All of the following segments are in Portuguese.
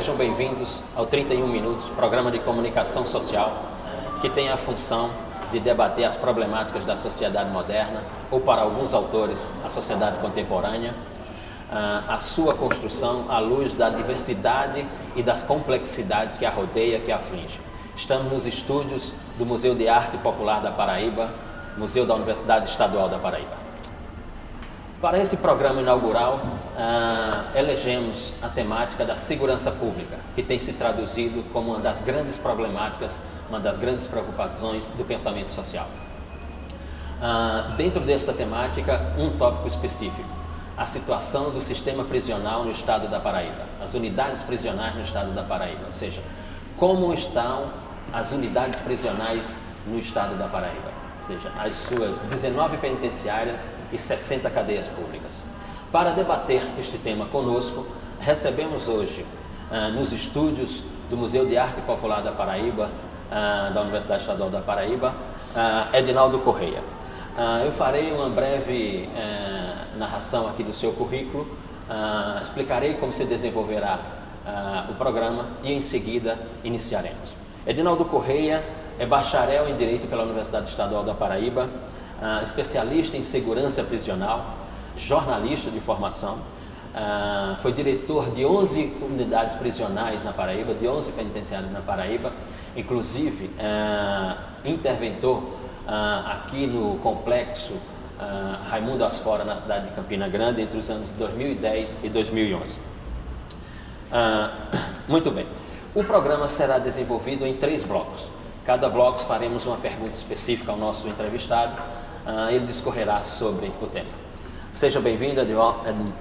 sejam bem-vindos ao 31 Minutos, programa de comunicação social que tem a função de debater as problemáticas da sociedade moderna ou, para alguns autores, a sociedade contemporânea, a sua construção à luz da diversidade e das complexidades que a rodeia, que a aflige. Estamos nos estúdios do Museu de Arte Popular da Paraíba, Museu da Universidade Estadual da Paraíba. Para esse programa inaugural, elegemos a temática da segurança pública, que tem se traduzido como uma das grandes problemáticas, uma das grandes preocupações do pensamento social. Dentro desta temática, um tópico específico, a situação do sistema prisional no estado da Paraíba, as unidades prisionais no estado da Paraíba, ou seja, como estão as unidades prisionais no estado da Paraíba. Ou seja, as suas 19 penitenciárias e 60 cadeias públicas. Para debater este tema conosco, recebemos hoje, nos estúdios do Museu de Arte Popular da Paraíba, da Universidade Estadual da Paraíba, Edinaldo Correia. Eu farei uma breve narração aqui do seu currículo, explicarei como se desenvolverá o programa e em seguida iniciaremos. Edinaldo Correia é bacharel em Direito pela Universidade Estadual da Paraíba, especialista em segurança prisional, jornalista de formação, foi diretor de 11 unidades prisionais na Paraíba, de 11 penitenciários na Paraíba, inclusive interventor aqui no complexo Raimundo Asfora, na cidade de Campina Grande, entre os anos de 2010 e 2011. Muito bem, o programa será desenvolvido em 3 blocos. Cada bloco faremos uma pergunta específica ao nosso entrevistado, ele discorrerá sobre o tema. Seja bem-vindo,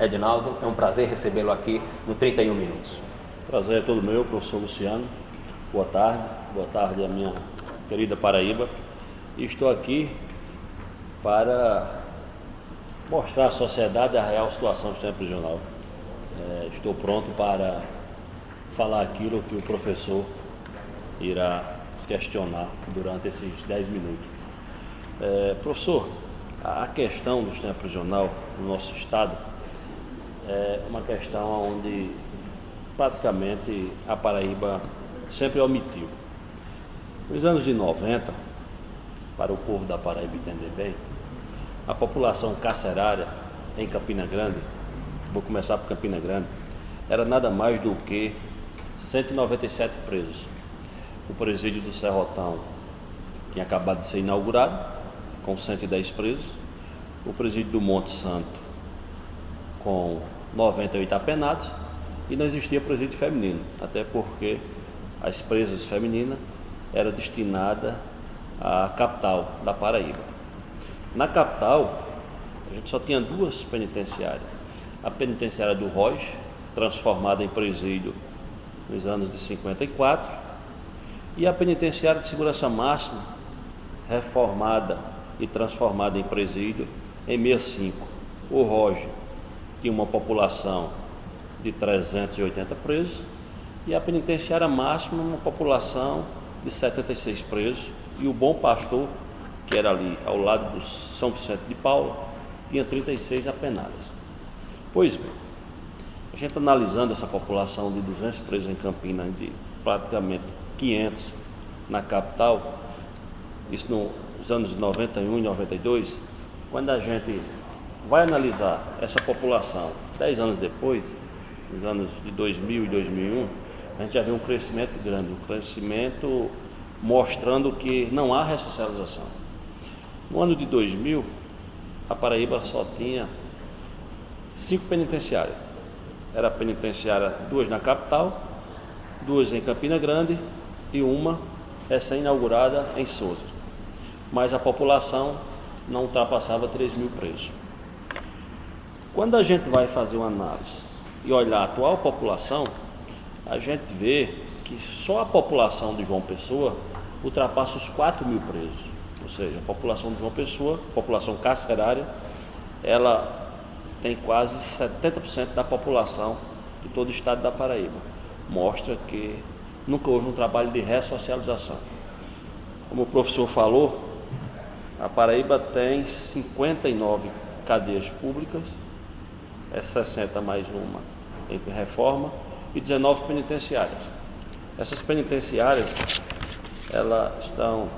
Edinaldo, é um prazer recebê-lo aqui no 31 Minutos. Prazer é todo meu, professor Luciano. Boa tarde à minha querida Paraíba. E estou aqui para mostrar à sociedade a real situação do sistema prisional. Estou pronto para falar aquilo que o professor irá questionar durante esses 10 minutos. Professor, a questão do sistema prisional no nosso estado é uma questão onde praticamente a Paraíba sempre omitiu. Nos anos de 90, para o povo da Paraíba entender bem, a população carcerária em Campina Grande, vou começar por Campina Grande, era nada mais do que 197 presos. O presídio do Serrotão tinha acabado de ser inaugurado, com 110 presos. O presídio do Monte Santo, com 98 apenados. E não existia presídio feminino, até porque as presas femininas eram destinadas à capital da Paraíba. Na capital, a gente só tinha 2 penitenciárias. A penitenciária do Roche, transformada em presídio nos anos de 54, e a penitenciária de segurança máxima, reformada e transformada em presídio em 65. O Roge tinha uma população de 380 presos e a penitenciária máxima uma população de 76 presos, e o Bom Pastor, que era ali ao lado do São Vicente de Paula, tinha 36 apenadas. Pois bem, a gente analisando essa população de 200 presos em Campina, de praticamente 500 na capital, isso nos anos de 91 e 92, quando a gente vai analisar essa população 10 anos depois, nos anos de 2000 e 2001, a gente já vê um crescimento grande, um crescimento mostrando que não há ressocialização. No ano de 2000, a Paraíba só tinha 5 penitenciárias. Era a penitenciária 2 na capital, 2 em Campina Grande e uma recém-inaugurada em Souza. Mas a população não ultrapassava 3 mil presos. Quando a gente vai fazer uma análise e olhar a atual população, a gente vê que só a população de João Pessoa ultrapassa os 4 mil presos. Ou seja, a população de João Pessoa, população carcerária, ela tem quase 70% da população de todo o estado da Paraíba. Mostra que nunca houve um trabalho de ressocialização. Como o professor falou, a Paraíba tem 59 cadeias públicas, 60 mais uma em reforma, e 19 penitenciárias. Essas penitenciárias, elas estão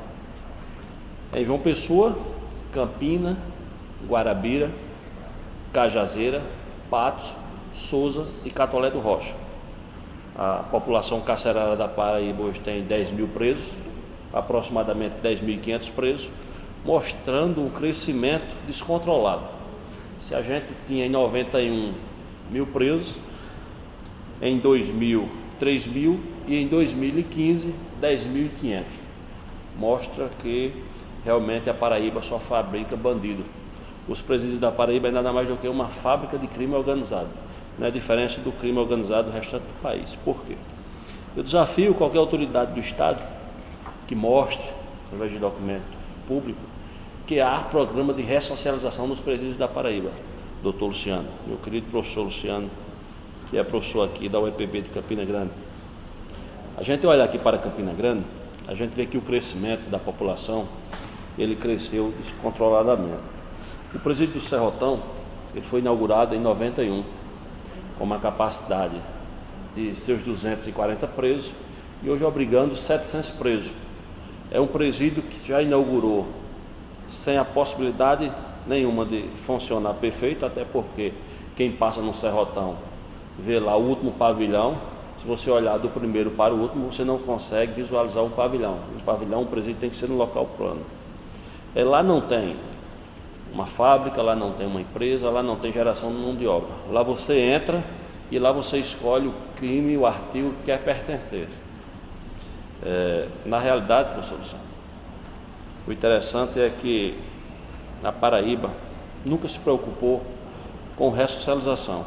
em João Pessoa, Campina, Guarabira, Cajazeira, Patos, Souza e Catolé do Rocha. A população carcerária da Paraíba hoje tem 10 mil presos, aproximadamente 10.500 presos, mostrando um crescimento descontrolado. Se a gente tinha em 91 mil presos, em 2000, 3 mil e em 2015, 10.500. Mostra que realmente a Paraíba só fabrica bandido. Os presídios da Paraíba é nada mais do que uma fábrica de crime organizado. Não é diferente do crime organizado do restante do país. Por quê? Eu desafio qualquer autoridade do Estado que mostre, através de documentos públicos, que há programa de ressocialização nos presídios da Paraíba. Doutor Luciano, meu querido professor Luciano, que é professor aqui da UEPB de Campina Grande. A gente olha aqui para Campina Grande, a gente vê que o crescimento da população, ele cresceu descontroladamente. O presídio do Serrotão, ele foi inaugurado em 91, com uma capacidade de seus 240 presos e hoje obrigando 700 presos. É um presídio que já inaugurou sem a possibilidade nenhuma de funcionar perfeito, até porque quem passa no Serrotão vê lá o último pavilhão. Se você olhar do primeiro para o último, você não consegue visualizar um pavilhão. Um presídio tem que ser no local plano. Lá não tem uma fábrica, lá não tem uma empresa, lá não tem geração de mão de obra. Lá você entra e lá você escolhe o crime, o artigo que quer pertencer. Na realidade, professor Luciano, o interessante é que a Paraíba nunca se preocupou com ressocialização,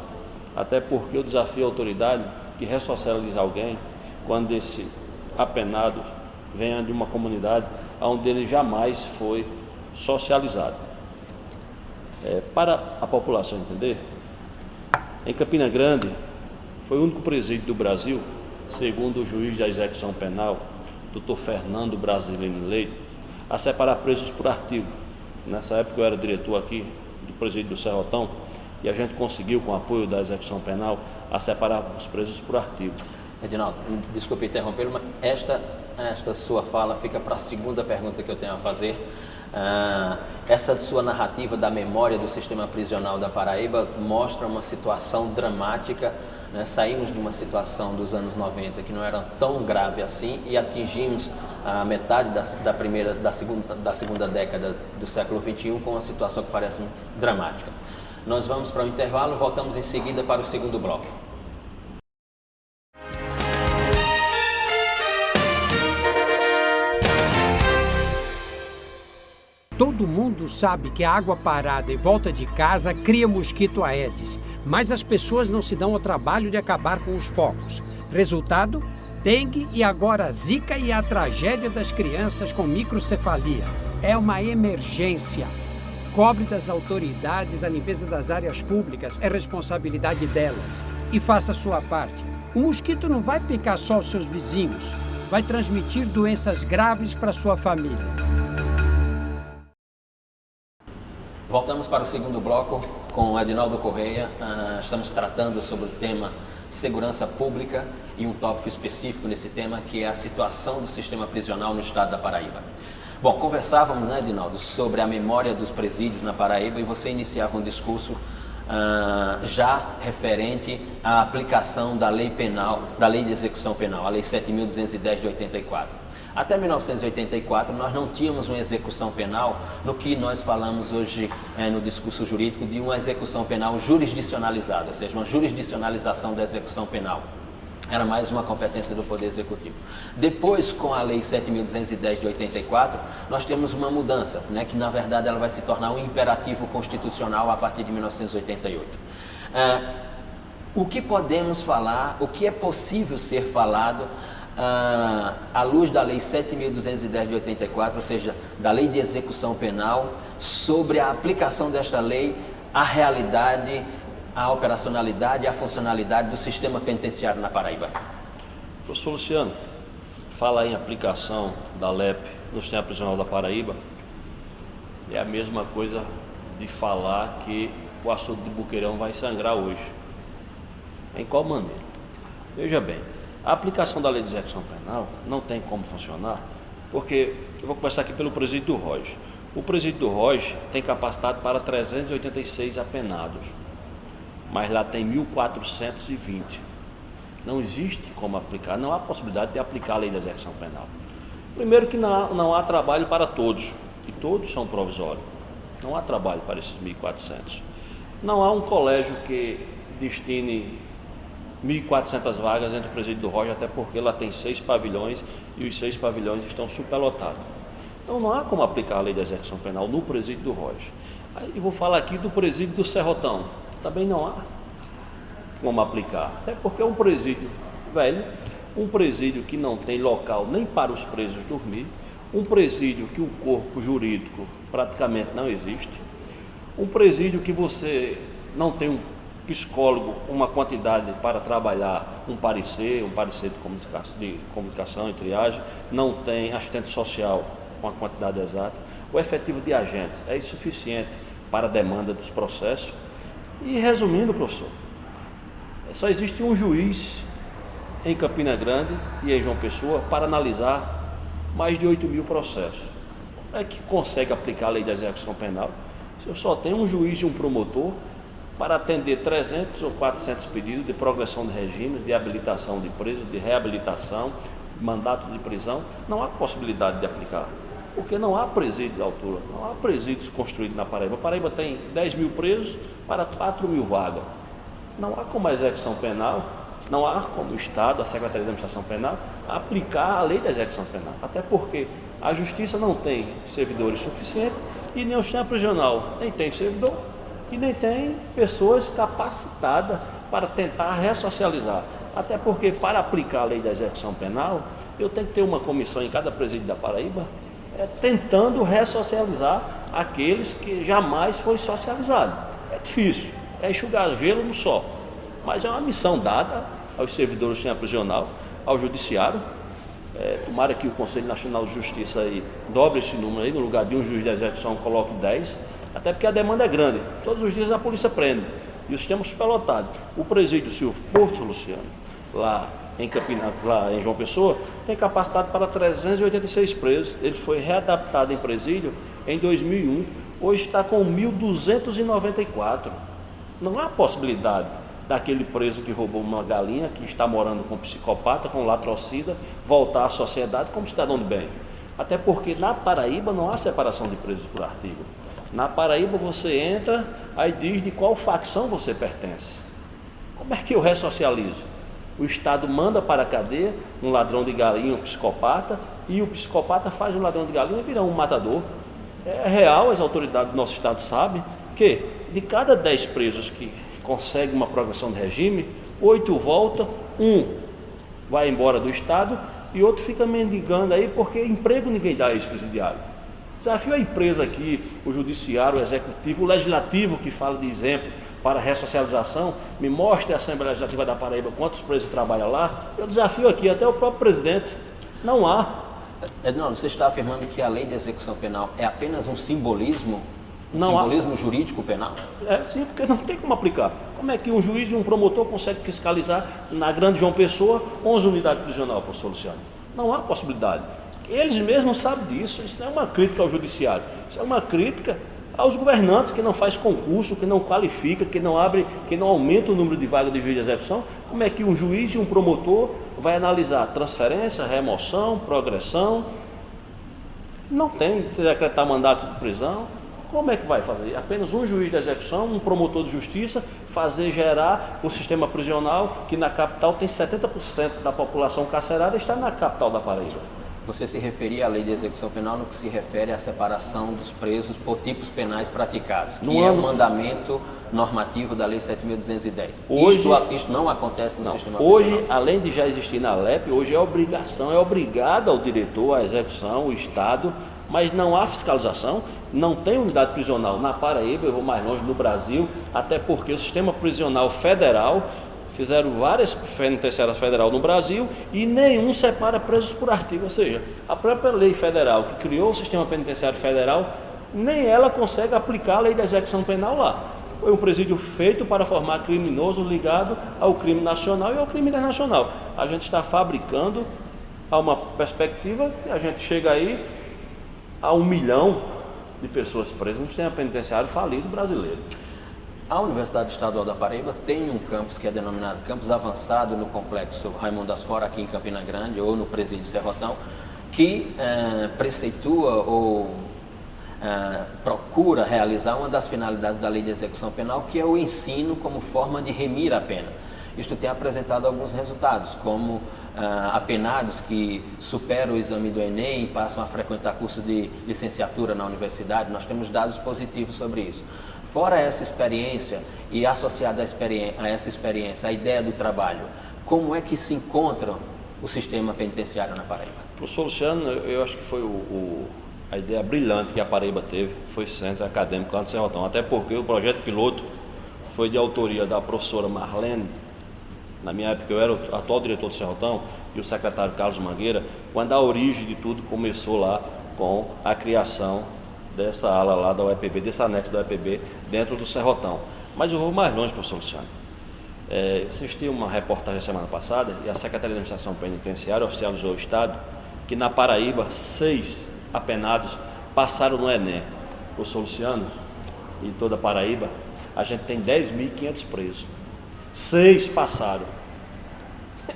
até porque eu desafio a autoridade que ressocialize alguém quando esse apenado venha de uma comunidade onde ele jamais foi socializado. Para a população entender, em Campina Grande foi o único presídio do Brasil, segundo o juiz da execução penal, Dr. Fernando Brasilino Leite, a separar presos por artigo. Nessa época eu era diretor aqui do presídio do Serrotão e a gente conseguiu, com o apoio da execução penal, a separar os presos por artigo. Edinaldo, desculpe interrompê-lo, mas esta sua fala fica para a segunda pergunta que eu tenho a fazer. Essa sua narrativa da memória do sistema prisional da Paraíba mostra uma situação dramática, né? Saímos de uma situação dos anos 90 que não era tão grave assim e atingimos a metade da segunda década do século XXI com uma situação que parece dramática. Nós vamos para o intervalo, voltamos em seguida para o segundo bloco. Todo mundo sabe que a água parada em volta de casa cria mosquito Aedes, mas as pessoas não se dão ao trabalho de acabar com os focos. Resultado? Dengue e agora Zika e a tragédia das crianças com microcefalia. É uma emergência. Cobre das autoridades a limpeza das áreas públicas, é responsabilidade delas. E faça a sua parte. O mosquito não vai picar só os seus vizinhos, vai transmitir doenças graves para sua família. Voltamos para o segundo bloco com o Edinaldo Correia. Estamos tratando sobre o tema segurança pública e um tópico específico nesse tema, que é a situação do sistema prisional no estado da Paraíba. Bom, conversávamos, né, Edinaldo, sobre a memória dos presídios na Paraíba e você iniciava um discurso já referente à aplicação da lei penal, da lei de execução penal, a lei 7.210 de 84. Até 1984, nós não tínhamos uma execução penal no que nós falamos hoje no discurso jurídico de uma execução penal jurisdicionalizada, ou seja, uma jurisdicionalização da execução penal. Era mais uma competência do Poder Executivo. Depois, com a Lei 7.210 de 84, nós temos uma mudança, né, que na verdade ela vai se tornar um imperativo constitucional a partir de 1988. O que podemos falar, o que é possível ser falado à luz da Lei 7.210 de 84, ou seja, da Lei de Execução Penal, sobre a aplicação desta lei à realidade, à operacionalidade e à funcionalidade do sistema penitenciário na Paraíba? Professor Luciano, falar em aplicação da LEP no sistema prisional da Paraíba é a mesma coisa de falar que o açude de Boqueirão vai sangrar hoje. Em qual maneira? Veja bem, a aplicação da lei de execução penal não tem como funcionar, porque eu vou começar aqui pelo presídio do Roge. O presídio do Roge tem capacidade para 386 apenados, mas lá tem 1.420. Não existe como aplicar, não há possibilidade de aplicar a lei de execução penal. Primeiro que não há trabalho para todos, e todos são provisórios. Não há trabalho para esses 1.400. Não há um colégio que destine 1.400 vagas dentro do presídio do Roge, até porque lá tem 6 pavilhões e os 6 pavilhões estão superlotados. Então não há como aplicar a lei de execução penal no presídio do Roge. Aí eu vou falar aqui do presídio do Serrotão. Também não há como aplicar, até porque é um presídio velho, um presídio que não tem local nem para os presos dormir, um presídio que o corpo jurídico praticamente não existe, um presídio que você não tem um psicólogo, uma quantidade para trabalhar um parecer de comunicação e triagem, não tem assistente social com a quantidade exata, o efetivo de agentes é insuficiente para a demanda dos processos. E resumindo, professor, só existe um juiz em Campina Grande e em João Pessoa para analisar mais de 8.000 processos. Como é que consegue aplicar a lei de execução penal se eu só tenho um juiz e um promotor para atender 300 ou 400 pedidos de progressão de regimes, de habilitação de presos, de reabilitação, mandato de prisão? Não há possibilidade de aplicar, porque não há presídio de altura, não há presídios construídos na Paraíba. A Paraíba tem 10.000 presos para 4.000 vagas. Não há como a execução penal, não há como o Estado, a Secretaria de Administração Penal, aplicar a lei da execução penal. Até porque a Justiça não tem servidores suficientes e nem o sistema prisional nem tem servidor e nem tem pessoas capacitadas para tentar ressocializar. Até porque para aplicar a lei da execução penal, eu tenho que ter uma comissão em cada presídio da Paraíba tentando ressocializar aqueles que jamais foi socializado. É difícil, é enxugar gelo no sol, mas é uma missão dada aos servidores do sistema prisional, ao judiciário. Tomara que o Conselho Nacional de Justiça aí dobre esse número aí, no lugar de um juiz de execução coloque 10, até porque a demanda é grande. Todos os dias a polícia prende e o sistema superlotado. O presídio Silvio Porto, Luciano, lá em João Pessoa, tem capacidade para 386 presos. Ele foi readaptado em presídio em 2001, hoje está com 1.294. Não há possibilidade daquele preso que roubou uma galinha, que está morando com um psicopata, com um latrocida, voltar à sociedade como cidadão de bem. Até porque na Paraíba não há separação de presos por artigo. Na Paraíba você entra, aí diz de qual facção você pertence. Como é que eu ressocializo? O Estado manda para a cadeia um ladrão de galinha, um psicopata, e o psicopata faz um ladrão de galinha virar um matador. É real, as autoridades do nosso Estado sabem que de cada 10 presos que conseguem uma progressão de regime, 8 voltam, 1 vai embora do Estado e outro fica mendigando aí porque emprego ninguém dá a ex-presidiário. Desafio a empresa aqui, o judiciário, o executivo, o legislativo que fala de exemplo para ressocialização, me mostre a Assembleia Legislativa da Paraíba quantos presos trabalham lá. Eu desafio aqui até o próprio presidente. Não há. Não, você está afirmando que a lei de execução penal é apenas um simbolismo? Não simbolismo jurídico penal? Sim, porque não tem como aplicar. Como é que um juiz e um promotor conseguem fiscalizar na Grande João Pessoa 11 unidades prisionais, professor Luciano? Não há possibilidade. Eles mesmos sabem disso. Isso não é uma crítica ao judiciário, isso é uma crítica aos governantes que não faz concurso, que não qualifica, que não aumenta o número de vagas de juiz de execução. Como é que um juiz e um promotor vai analisar transferência, remoção, progressão? Não tem, decretar mandato de prisão. Como é que vai fazer? Apenas um juiz de execução, um promotor de justiça, fazer gerar o sistema prisional, que na capital tem 70% da população carcerária, está na capital da Paraíba. Você se referia à lei de execução penal no que se refere à separação dos presos por tipos penais praticados, que é o mandamento normativo da Lei 7.210. Hoje, isto não acontece no sistema hoje, prisional. Além de já existir na LEP, hoje é obrigação, é obrigado ao diretor, à execução, o Estado, mas não há fiscalização, não tem unidade prisional na Paraíba, eu vou mais longe, no Brasil, até porque o sistema prisional federal, fizeram várias penitenciárias federais no Brasil e nenhum separa presos por artigo, ou seja, a própria lei federal que criou o sistema penitenciário federal, nem ela consegue aplicar a lei da execução penal lá. foi um presídio feito para formar criminoso ligado ao crime nacional e ao crime internacional. A gente está fabricando a uma perspectiva que a gente chega aí a 1 milhão de pessoas presas no sistema penitenciário falido brasileiro. A Universidade Estadual da Paraíba tem um campus que é denominado Campus Avançado no Complexo Raimundo das Fora, aqui em Campina Grande, ou no Presídio Serrotão, que preceitua ou procura realizar uma das finalidades da Lei de Execução Penal, que é o ensino como forma de remir a pena. Isto tem apresentado alguns resultados, como apenados que superam o exame do Enem e passam a frequentar curso de licenciatura na universidade. Nós temos dados positivos sobre isso. Fora essa experiência e associada a essa experiência, a ideia do trabalho, como é que se encontra o sistema penitenciário na Paraíba? Professor Luciano, eu acho que foi a ideia brilhante que a Paraíba teve, foi centro acadêmico lá no Serrotão, até porque o projeto piloto foi de autoria da professora Marlene. Na minha época eu era o atual diretor do Serrotão e o secretário Carlos Mangueira, quando a origem de tudo começou lá com a criação dessa ala lá da UEPB, desse anexo da UEPB dentro do Serrotão. Mas eu vou mais longe, professor Luciano. Assisti uma reportagem semana passada e a Secretaria de Administração Penitenciária oficializou o Estado que na Paraíba 6 apenados passaram no Enem. Professor Luciano, e toda a Paraíba, a gente tem 10.500 presos. 6 passaram.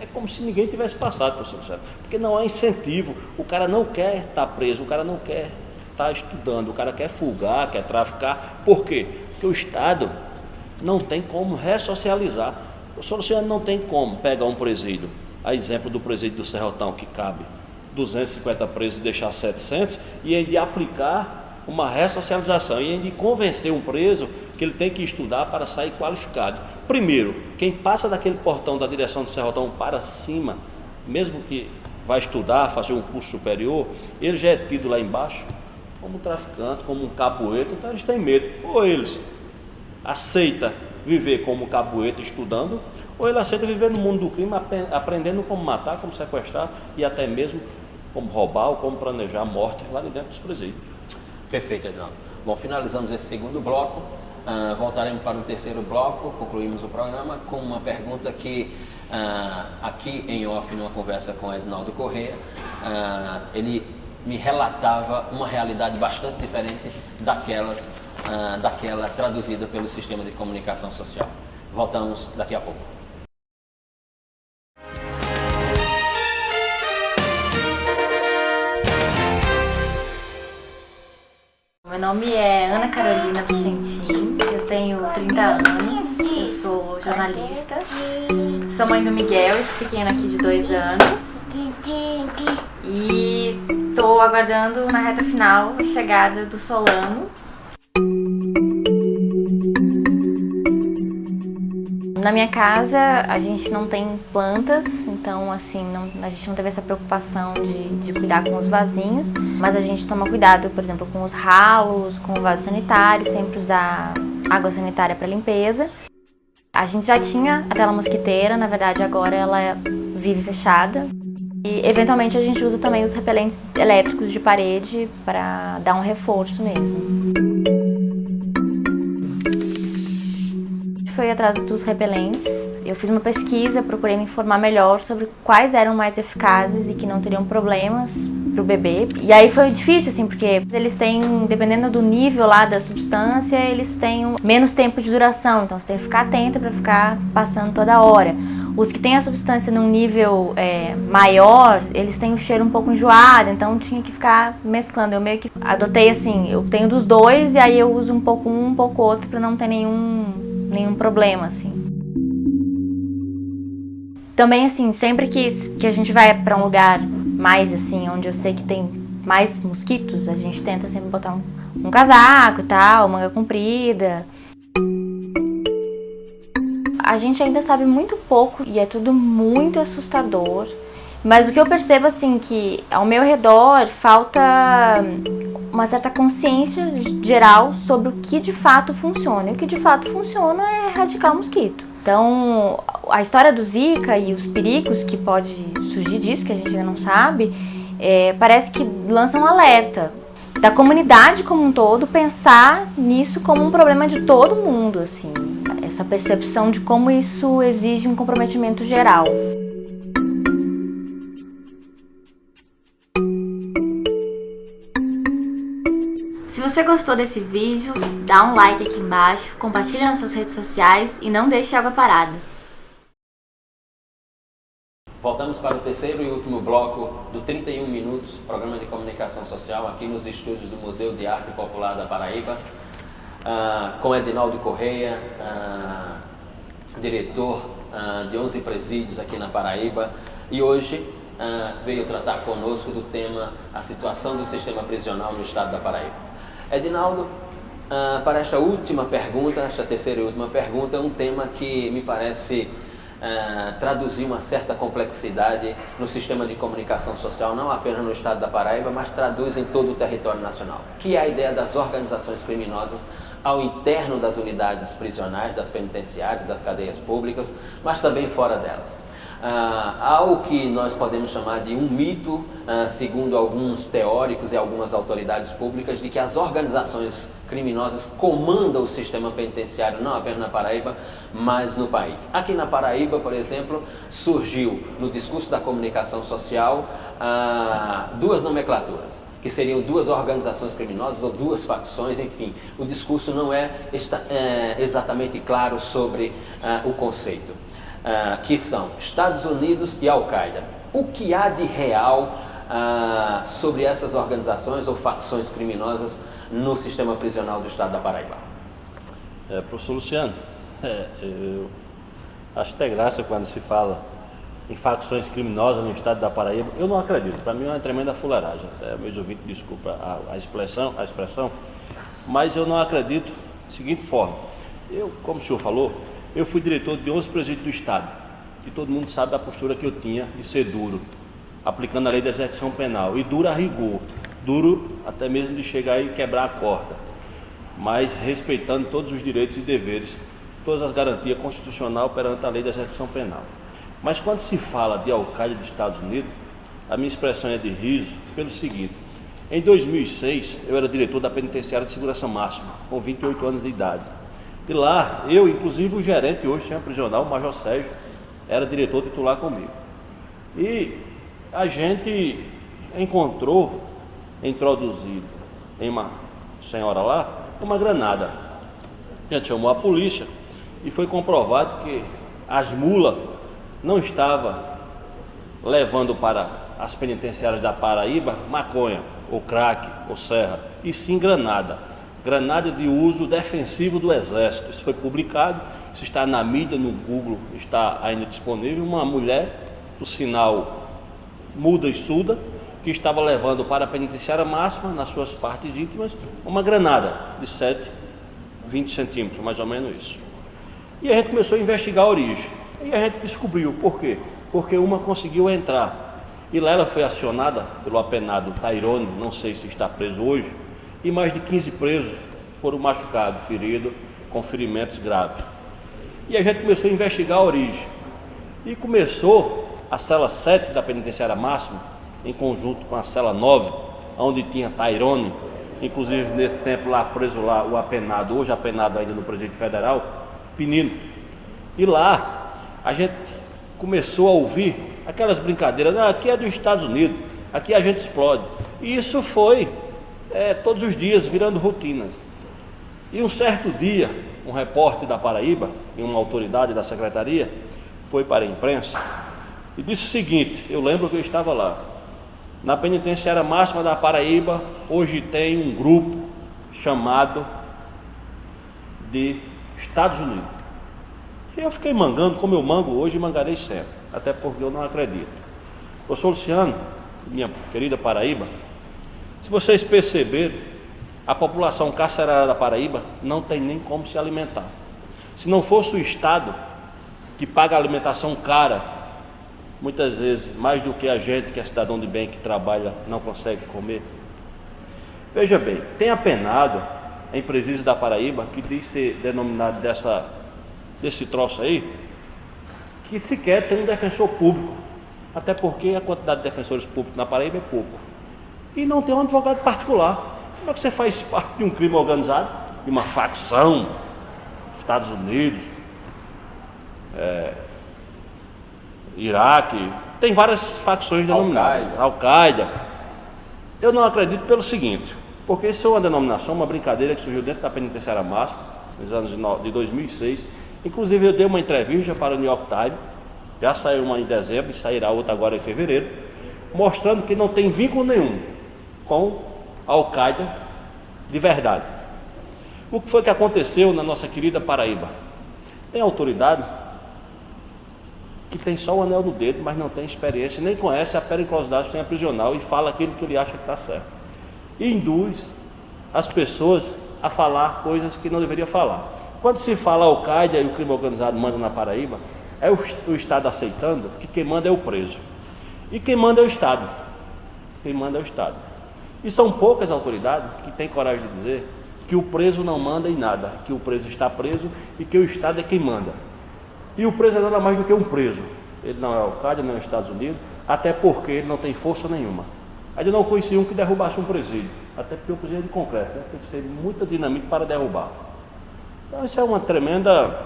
É como se ninguém tivesse passado, professor Luciano, porque não há incentivo. O cara não quer estar preso, o cara não quer estar estudando, o cara quer fugar, quer traficar. Por quê? Porque o Estado não tem como ressocializar. O professor Luciano não tem como pegar um presídio, a exemplo do presídio do Serrotão, que cabe 250 presos e deixar 700, e ele aplicar uma ressocialização, e de convencer um preso que ele tem que estudar para sair qualificado. Primeiro, quem passa daquele portão da direção do Serrotão para cima, mesmo que vai estudar, fazer um curso superior, ele já é tido lá embaixo como traficante, como um capoeira, então eles têm medo. Ou eles aceitam viver como capoeira estudando, ou ele aceita viver no mundo do crime, aprendendo como matar, como sequestrar e até mesmo como roubar ou como planejar a morte lá dentro dos presídios. Perfeito, Edinaldo. Bom, finalizamos esse segundo bloco, voltaremos para o terceiro bloco, concluímos o programa com uma pergunta que aqui em off, numa conversa com Edinaldo Corrêa, ele me relatava uma realidade bastante diferente daquela traduzida pelo sistema de comunicação social. Voltamos daqui a pouco. Meu nome é Ana Carolina Vicentim, eu tenho 30 anos, eu sou jornalista, sou mãe do Miguel, esse pequeno aqui de 2 anos, e estou aguardando na reta final a chegada do Solano. Na minha casa a gente não tem plantas, então assim, a gente não teve essa preocupação de cuidar com os vasinhos, mas a gente toma cuidado, por exemplo, com os ralos, com o vaso sanitário, sempre usar água sanitária para limpeza. A gente já tinha a tela mosquiteira, na verdade agora ela vive fechada. E eventualmente a gente usa também os repelentes elétricos de parede para dar um reforço mesmo. Foi atrás dos repelentes. Eu fiz uma pesquisa, procurei me informar melhor sobre quais eram mais eficazes e que não teriam problemas para o bebê. E aí foi difícil, assim, porque eles têm, dependendo do nível lá da substância, eles têm menos tempo de duração. Então você tem que ficar atenta para ficar passando toda hora. Os que têm a substância num nível maior, eles têm o cheiro um pouco enjoado, então tinha que ficar mesclando. Eu meio que adotei assim, eu tenho dos dois e aí eu uso um pouco outro para não ter nenhum problema, assim. Também, assim, sempre que a gente vai para um lugar mais, assim, onde eu sei que tem mais mosquitos, a gente tenta sempre botar um casaco e tal, manga comprida. A gente ainda sabe muito pouco e é tudo muito assustador. Mas o que eu percebo, assim, que ao meu redor falta uma certa consciência geral sobre o que de fato funciona. E o que de fato funciona é erradicar o mosquito. Então, a história do Zika e os perigos que pode surgir disso, que a gente ainda não sabe, parece que lança um alerta. da comunidade como um todo, pensar nisso como um problema de todo mundo, assim, essa percepção de como isso exige um comprometimento geral. Se você gostou desse vídeo, dá um like aqui embaixo, compartilha nas suas redes sociais e não deixe água parada. Voltamos para o terceiro e último bloco do 31 Minutos, programa de comunicação social, aqui nos estúdios do Museu de Arte Popular da Paraíba, com Edinaldo Correia, diretor de 11 presídios aqui na Paraíba, e hoje veio tratar conosco do tema a situação do sistema prisional no estado da Paraíba. Edinaldo, para esta última pergunta, esta terceira e última pergunta, é um tema que me parece traduzir uma certa complexidade no sistema de comunicação social, não apenas no estado da Paraíba, mas traduz em todo o território nacional, que é a ideia das organizações criminosas ao interno das unidades prisionais, das penitenciárias, das cadeias públicas, mas também fora delas. Há o que nós podemos chamar de um mito, segundo alguns teóricos e algumas autoridades públicas, de que as organizações criminosas comandam o sistema penitenciário, não apenas na Paraíba, mas no país. Aqui na Paraíba, por exemplo, surgiu no discurso da comunicação social duas nomenclaturas, que seriam duas organizações criminosas ou duas facções, enfim. O discurso não é exatamente claro sobre o conceito. Que são Estados Unidos e Al-Qaeda. O que há de real sobre essas organizações ou facções criminosas no sistema prisional do estado da Paraíba? Professor Luciano, eu acho até graça quando se fala em facções criminosas no estado da Paraíba. Eu não acredito, para mim é uma tremenda fuleiragem. Até meus ouvintes, desculpa a expressão, mas eu não acredito da seguinte forma. Eu, como o senhor falou, eu fui diretor de 11 presídios do estado, e todo mundo sabe a postura que eu tinha de ser duro, aplicando a lei da execução penal, e duro a rigor, duro até mesmo de chegar e quebrar a corda, mas respeitando todos os direitos e deveres, todas as garantias constitucionais perante a lei da execução penal. Mas quando se fala de Al-Qaeda dos Estados Unidos, a minha expressão é de riso pelo seguinte: em 2006 eu era diretor da Penitenciária de Segurança Máxima, com 28 anos de idade. E lá, eu, inclusive o gerente hoje, sistema prisional, o Major Sérgio, era diretor titular comigo. E a gente encontrou, introduzido em uma senhora lá, uma granada. A gente chamou a polícia e foi comprovado que as mulas não estavam levando para as penitenciárias da Paraíba maconha, ou crack, ou serra, e sim granada. Granada de uso defensivo do Exército. Isso foi publicado, isso está na mídia, no Google, está ainda disponível. Uma mulher, por sinal muda e surda, que estava levando para a penitenciária máxima, nas suas partes íntimas, uma granada de 7, 20 centímetros, mais ou menos isso. E a gente começou a investigar a origem. E a gente descobriu por quê? Porque uma conseguiu entrar. E lá ela foi acionada pelo apenado Tairone, não sei se está preso hoje, e mais de 15 presos foram machucados, feridos, com ferimentos graves. E a gente começou a investigar a origem. E começou a cela 7 da penitenciária máxima, em conjunto com a cela 9, onde tinha Tairone, inclusive nesse tempo lá preso lá o apenado, hoje apenado ainda no Presídio Federal, Penino. E lá a gente começou a ouvir aquelas brincadeiras: aqui é dos Estados Unidos, aqui a gente explode. E isso foi todos os dias virando rotinas. E um certo dia, um repórter da Paraíba e uma autoridade da secretaria foi para a imprensa e disse o seguinte: eu lembro que eu estava lá, na penitenciária máxima da Paraíba hoje tem um grupo chamado de Estados Unidos. E eu fiquei mangando, como eu mango hoje e mangarei sempre, até porque eu não acredito. Professor Luciano, minha querida Paraíba, se vocês perceberem, a população carcerária da Paraíba não tem nem como se alimentar. Se não fosse o Estado, que paga a alimentação cara, muitas vezes mais do que a gente, que é cidadão de bem, que trabalha, não consegue comer. Veja bem, tem apenado em presídios da Paraíba, que diz ser denominado desse troço aí, que sequer tem um defensor público, até porque a quantidade de defensores públicos na Paraíba é pouco. E não tem um advogado particular. Como é que você faz parte de um crime organizado, de uma facção, Estados Unidos, Iraque, tem várias facções denominadas, Al-Qaeda. Eu não acredito pelo seguinte, porque isso é uma denominação, uma brincadeira que surgiu dentro da penitenciária máxima, nos anos de 2006. Inclusive eu dei uma entrevista para o New York Times, já saiu uma em dezembro e sairá outra agora em fevereiro, mostrando que não tem vínculo nenhum com a Al-Qaeda de verdade. O que foi que aconteceu na nossa querida Paraíba? Tem autoridade que tem só o anel no dedo, mas não tem experiência, nem conhece a periculosidade do sistema prisional e fala aquilo que ele acha que está certo. E induz as pessoas a falar coisas que não deveria falar. Quando se fala Al-Qaeda e o crime organizado manda na Paraíba, é o Estado aceitando que quem manda é o preso. E quem manda é o Estado. Quem manda é o Estado. E são poucas autoridades que têm coragem de dizer que o preso não manda em nada, que o preso está preso e que o Estado é quem manda. E o preso é nada mais do que um preso. Ele não é Al-Qaeda, não é os Estados Unidos, até porque ele não tem força nenhuma. Ainda não conheci um que derrubasse um presídio, até porque o presídio é de concreto, né? Tem que ser muita dinamite para derrubar. Então isso é uma tremenda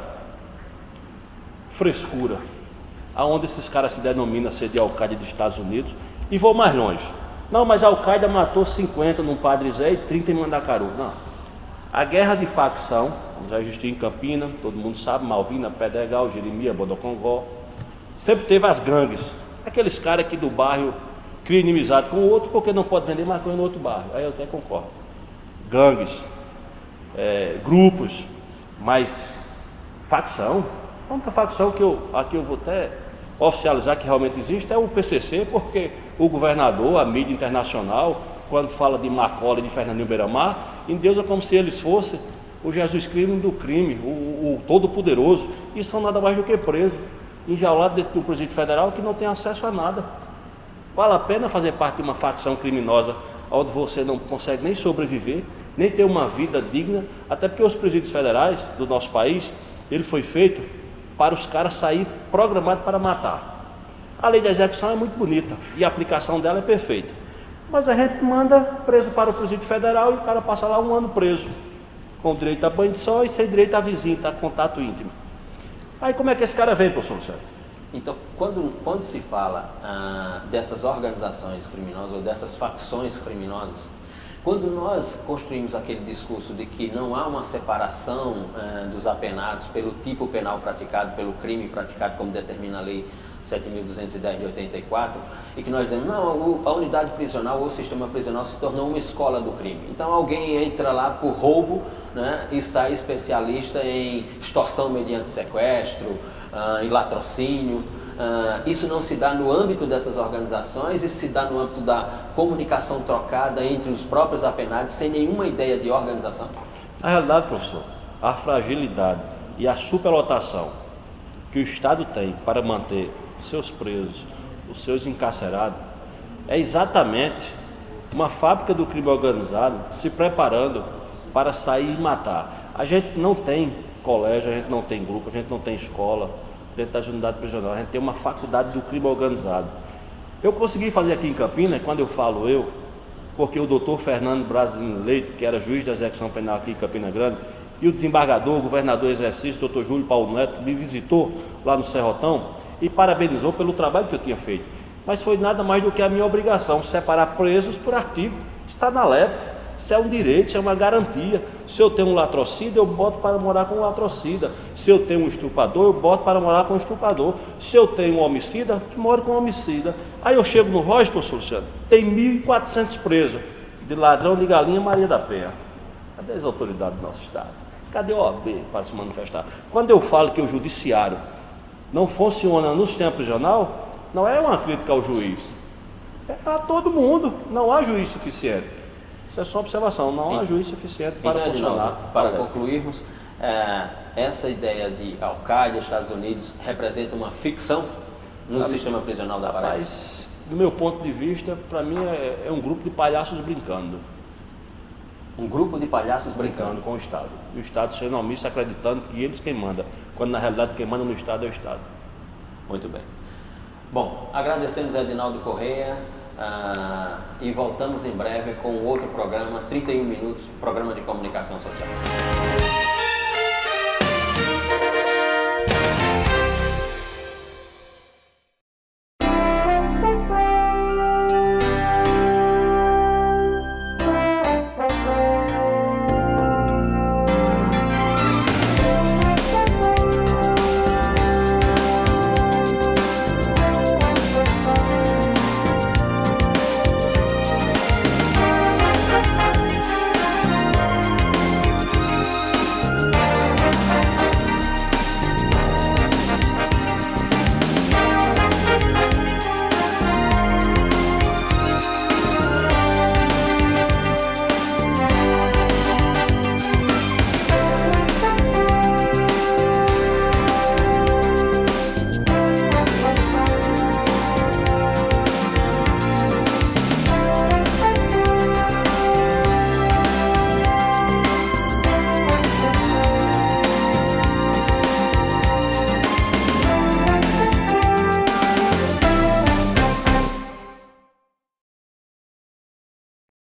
frescura, aonde esses caras se denominam ser de Al-Qaeda dos Estados Unidos, e vou mais longe. Não, mas a Al-Qaeda matou 50 num Padre Zé e 30 em Mandacaru. Não. A guerra de facção já existiu em Campina, todo mundo sabe, Malvina, Pedregal, Jeremias, Bodocongó. Sempre teve as gangues, aqueles caras que do bairro cria inimizade com o outro porque não pode vender maconha no outro bairro. Aí eu até concordo. Gangues, grupos, mas facção. A única facção que aqui eu vou até oficializar que realmente existe é o PCC, porque o governador, a mídia internacional, quando fala de Marcola e de Fernandinho Beiramar, endeusa como se eles fossem o Jesus Cristo do crime, o Todo-Poderoso, e são nada mais do que presos, enjaulados dentro do presídio federal que não tem acesso a nada. Vale a pena fazer parte de uma facção criminosa onde você não consegue nem sobreviver, nem ter uma vida digna, até porque os presídios federais do nosso país, ele foi feito para os caras saírem programados para matar. A lei da execução é muito bonita e a aplicação dela é perfeita, mas a gente manda preso para o presídio federal e o cara passa lá 1 ano preso, com direito a banho de sol e sem direito a visita, a contato íntimo. Aí como é que esse cara vem, professor Luciano? Então, quando se fala dessas organizações criminosas ou dessas facções criminosas, quando nós construímos aquele discurso de que não há uma separação dos apenados pelo tipo penal praticado, pelo crime praticado, como determina a Lei 7.210 de 84, e que nós dizemos, não, a unidade prisional ou o sistema prisional se tornou uma escola do crime. Então alguém entra lá por roubo, né, e sai especialista em extorsão mediante sequestro, em latrocínio. Isso não se dá no âmbito dessas organizações, isso se dá no âmbito da comunicação trocada entre os próprios apenados, sem nenhuma ideia de organização? Na realidade, professor, a fragilidade e a superlotação que o Estado tem para manter seus presos, os seus encarcerados, é exatamente uma fábrica do crime organizado se preparando para sair e matar. A gente não tem colégio, a gente não tem grupo, a gente não tem escola dentro das unidades prisionais, a gente tem uma faculdade do crime organizado. Eu consegui fazer aqui em Campinas, quando eu falo eu, porque o doutor Fernando Brasilino Leite, que era juiz da execução penal aqui em Campina Grande, e o desembargador, o governador em exercício, doutor Júlio Paulo Neto, me visitou lá no Serrotão e parabenizou pelo trabalho que eu tinha feito. Mas foi nada mais do que a minha obrigação, separar presos por artigo. Está na LEP. Isso é um direito, isso é uma garantia. Se eu tenho um latrocida, eu boto para morar com um latrocida. Se eu tenho um estuprador, eu boto para morar com um estuprador. Se eu tenho um homicida, eu moro com um homicida. Aí eu chego no Rocha, professor Luciano, tem 1.400 presos de ladrão de galinha Maria da Penha. Cadê as autoridades do nosso Estado? Cadê o OAB para se manifestar? Quando eu falo que o judiciário não funciona no sistema prisional, não é uma crítica ao juiz. É a todo mundo. Não há juiz suficiente. Isso é só observação, não há juiz suficiente para funcionar. Para concluirmos, essa ideia de Al-Qaeda, Estados Unidos, representa uma ficção no sistema prisional da Paraíba? Mas, do meu ponto de vista, para mim é um grupo de palhaços brincando. Um grupo de palhaços brincando com o Estado. E o Estado sendo omisso, acreditando que eles quem manda, quando na realidade quem manda no Estado é o Estado. Muito bem. Bom, agradecemos a Edinaldo Correia E voltamos em breve com outro programa, 31 minutos, programa de comunicação social.